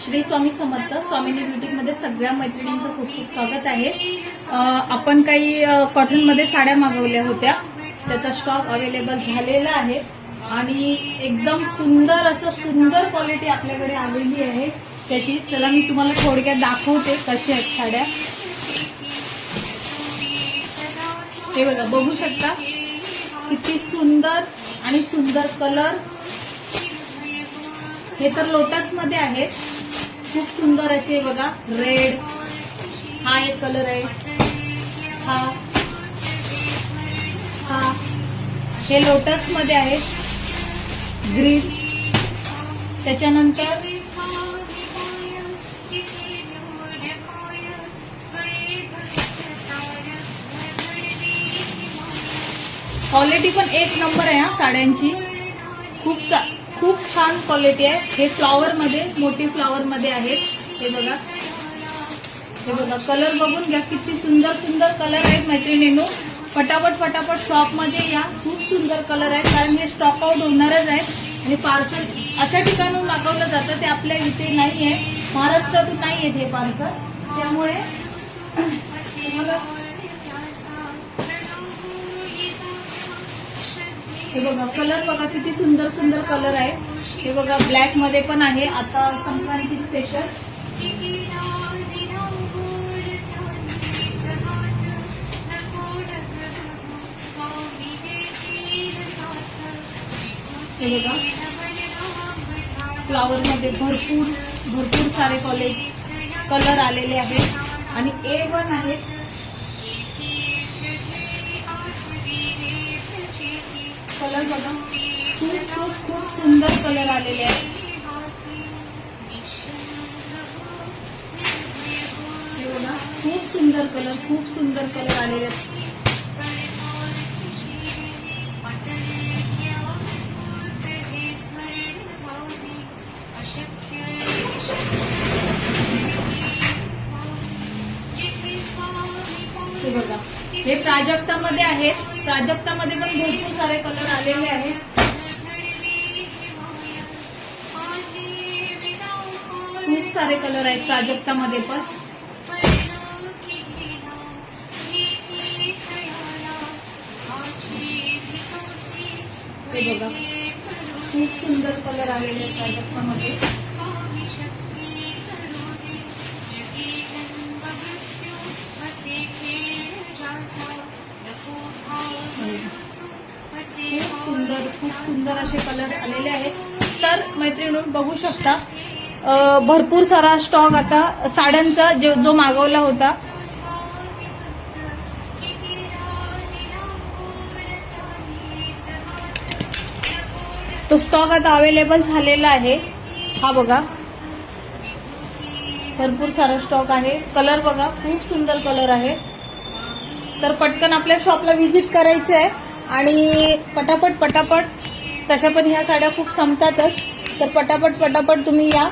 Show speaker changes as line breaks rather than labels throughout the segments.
श्री स्वामी समर्थ स्वामिनी ब्युटीकमध्ये सगळ्या मैत्रिणींचं खूप खूप स्वागत आहे। आपण काही कॉटनमध्ये साड्या मागवल्या होत्या, त्याचा स्टॉक अवेलेबल झालेला आहे आणि एकदम सुंदर क्वालिटी आपल्याकडे आलेली आहे त्याची। चला मी तुम्हाला थोडक्यात दाखवते कशा आहेत साड्या। हे बघा, बघू शकता किती सुंदर आणि सुंदर कलर। हे तर लोटस मध्ये आहेत, खूप सुंदर असे बघा। रेड हा एक कलर आहे, हा हे लोटस मध्ये आहे। ग्रीन, त्याच्यानंतर क्वालिटी पण एक नंबर आहे हा साड्यांची, खूप छान क्वालिटी आहे। हे फ्लॉवर मध्ये, मोठी फ्लॉवर मध्ये आहेत। हे बघा कलर बघून घ्या, किती सुंदर कलर आहेत मैत्रिणींनो। फटाफट शॉप मध्ये या, खूप सुंदर कलर आहेत कारण हे स्टॉक आउट होणारच आहे। आणि पार्सल अशा ठिकाणून मागवलं जातं, ते आपल्या इथे नाही आहे, महाराष्ट्रातून नाही येत हे पार्सल, त्यामुळे हे बघा कलर बघा, किती सुंदर कलर आहे। हे बघा ब्लॅक मध्ये पण आहे, आता संक्रांती स्पेशल। हे बघा फ्लॉवर मध्ये भरपूर सारे कलर आलेले आहेत आणि A1 आहेत। कलर बघा, खूप सुंदर कलर आलेले आहेत। हे बघा, खूप सुंदर कलर आलेले आहेत। हे बघा, हे प्राजक्तामध्ये आहेत, प्राजक्तामध्ये पण भरपूर सारे कलर आलेले आहेत। खूप सारे कलर आहेत प्राजक्तामध्ये पण। हे बघा, खूप सुंदर कलर आलेले आहेत प्राजक्तामध्ये। खूप सुंदर असे कलर आलेले आहेत। तर मैत्रिणी बघू शकता, भरपूर सारा स्टॉक आता साड्यांचा जो मागवला होता तो स्टॉक आता अवेलेबल झालेला आहे। हा बघा, भरपूर सारा स्टॉक आहे। कलर बघा, खूप सुंदर कलर आहे। तर पटकन आपल्या शॉपला व्हिजिट करायचं आहे आणि पटापट तशा पण ह्या साड्या खूप संपतातच, तर पटापट तुम्ही या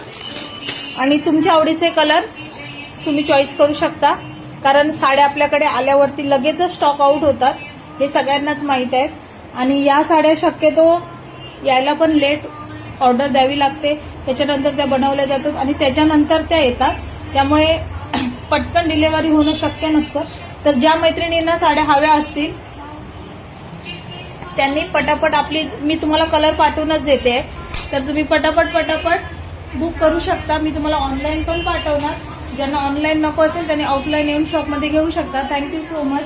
आणि तुमच्या आवडीचे कलर तुम्ही चॉईस करू शकता, कारण साड्या आपल्याकडे आल्यावरती लगेच स्टॉक आउट होतात, हे सगळ्यांनाच माहित आहे। आणि या साड्या शक्यतो यायला पण लेट ऑर्डर द्यावी लागते, त्याच्यानंतर त्या बनवल्या जातात आणि त्याच्यानंतर त्या येतात, त्यामुळे पटकन डिलिव्हरी होणं शक्य नसतं। तर ज्या मैत्रिणींना साड्या हव्या असतील त्यांनी पटापट मी तुम्हाला कलर पाठवूनच देते, तर तुम्ही पटापट बुक करू शकता। मी तुम्हाला ऑनलाईन पण पाठवणार, ज्यांना ऑनलाईन नको असेल त्यांनी ऑफलाईन येऊन शॉपमध्ये घेऊ शकता। Thank you so much.